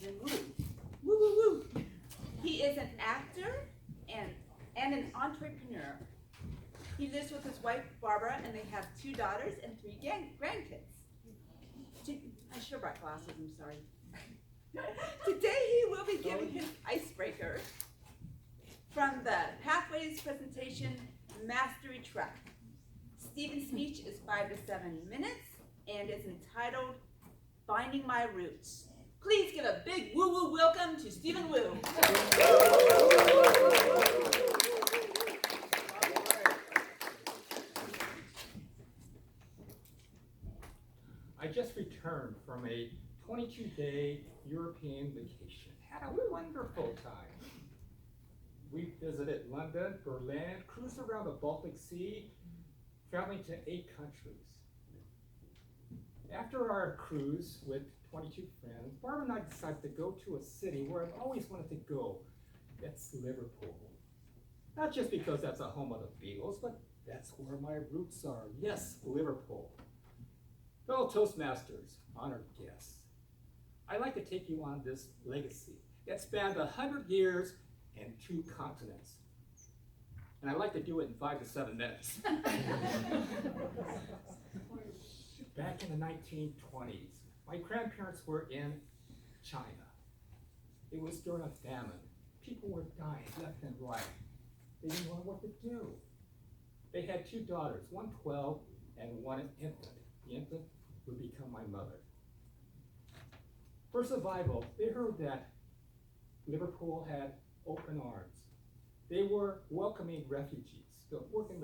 Stephen Wu. Woo, woo, woo. He is an actor and an entrepreneur. He lives with his wife, Barbara, and they have 2 daughters and 3 grandkids. I sure brought glasses, I'm sorry. Today he will be giving his icebreaker from the Pathways presentation, Mastery Track. Stephen's speech is 5 to 7 minutes and is entitled, Finding My Roots. Please give a big woo-woo welcome to Stephen Wu. I just returned from a 22-day European vacation. Had a wonderful time. We visited London, Berlin, cruised around the Baltic Sea, traveling to 8 countries. After our cruise with 22 friends, Barbara and I decided to go to a city where I've always wanted to go. That's Liverpool. Not just because that's a home of the Beatles, but that's where my roots are. Yes, Liverpool. Fellow Toastmasters, honored guests, I'd like to take you on this legacy that spanned 100 years and 2 continents. And I'd like to do it in 5 to 7 minutes. Back in the 1920s, my grandparents were in China. It was during a famine. People were dying left and right. They didn't know what to do. They had 2 daughters, one 12 and one an infant. The infant would become my mother. For survival, they heard that Liverpool had open arms. They were welcoming refugees, working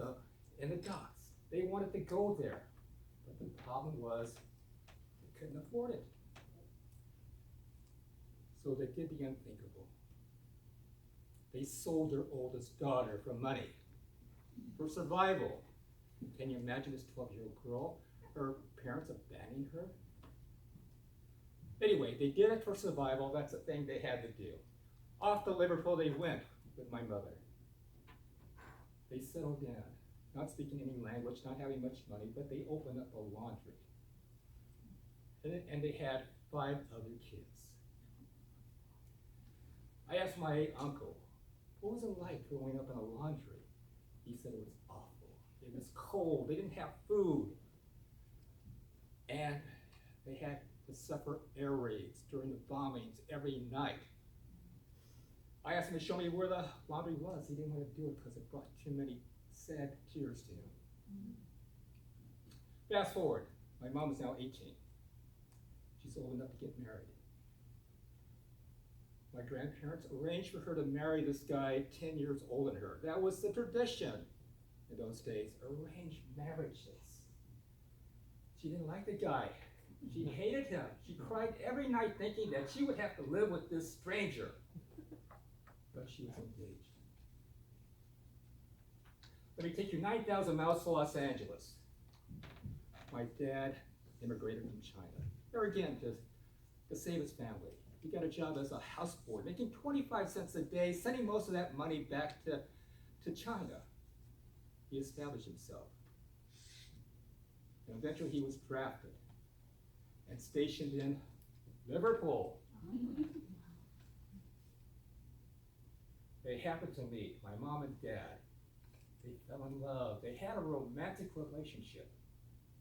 in the docks. They wanted to go there. But the problem was they couldn't afford it. So they did the unthinkable. They sold their oldest daughter for money, for survival. Can you imagine this 12-year-old girl, her parents abandoning her? Anyway, they did it for survival. That's the thing they had to do. Off to Liverpool they went with my mother. They settled down, not speaking any language, not having much money, but they opened up a laundry. And they had 5 other kids. I asked my uncle, what was it like growing up in a laundry? He said it was awful. It was cold. They didn't have food. And they had to suffer air raids during the bombings every night. I asked him to show me where the laundry was. He didn't want to do it because it brought too many sad tears to him. Fast forward, my mom is now 18. She's old enough to get married. My grandparents arranged for her to marry this guy 10 years older than her. That was the tradition in those days, arranged marriages. She didn't like the guy. She hated him. She cried every night thinking that she would have to live with this stranger. But she was engaged. Let me take you 9,000 miles to Los Angeles. My dad immigrated from China. There again, to save his family. He got a job as a houseboy, making 25 cents a day, sending most of that money back to China. He established himself. And eventually he was drafted and stationed in Liverpool. They happened to meet, my mom and dad. They fell in love. They had a romantic relationship.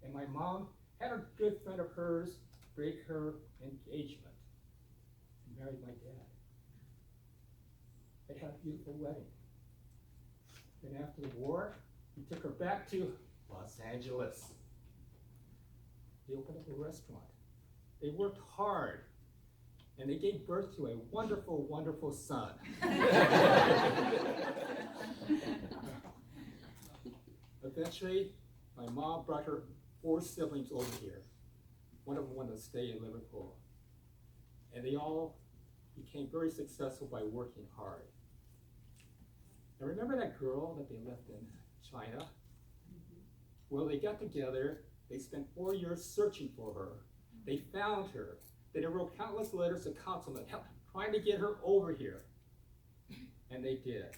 And my mom had a good friend of hers break her engagement and married my dad. They had a beautiful wedding. Then after the war, he took her back to Los Angeles. They opened up a restaurant. They worked hard. And they gave birth to a wonderful, wonderful son. Eventually, my mom brought her 4 siblings over here. One of them wanted to stay in Liverpool. And they all became very successful by working hard. Now remember that girl that they left in China? Well, they got together. They spent 4 years searching for her. They found her. They wrote countless letters to consulate, trying to get her over here. And they did.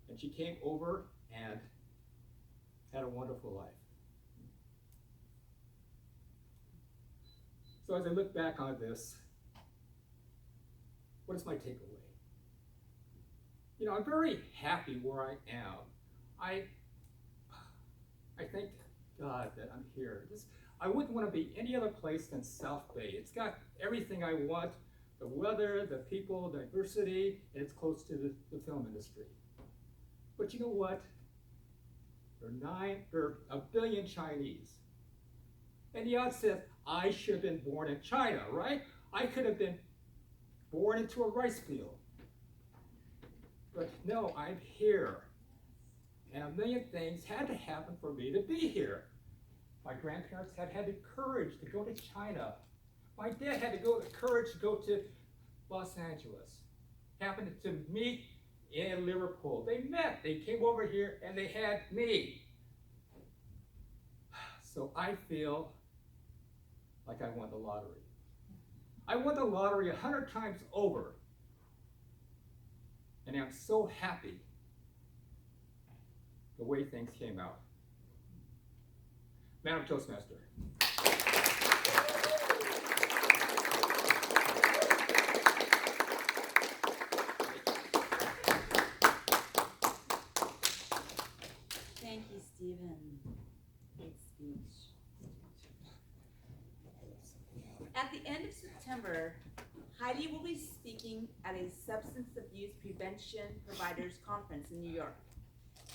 And she came over and had a wonderful life. So as I look back on this, what is my takeaway? You know, I'm very happy where I am. I thank God that I'm here. I wouldn't want to be any other place than South Bay. It's got everything I want, the weather, the people, diversity, and it's close to the film industry. But you know what? There are a billion Chinese. And the odds says I should have been born in China, right? I could have been born into a rice field. But no, I'm here. And a million things had to happen for me to be here. My grandparents had the courage to go to China. My dad had the courage to go to Los Angeles. Happened to meet in Liverpool. They met, they came over here, and they had me. So I feel like I won the lottery. I won the lottery 100 times over. And I'm so happy the way things came out. Madam Toastmaster. Thank you, Stephen. Great speech. At the end of September, Heidi will be speaking at a substance abuse prevention providers conference in New York.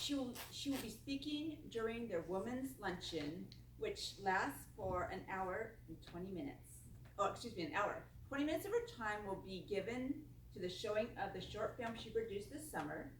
She will be speaking during their women's luncheon, which lasts for an hour and 20 minutes. An hour. 20 minutes of her time will be given to the showing of the short film she produced this summer,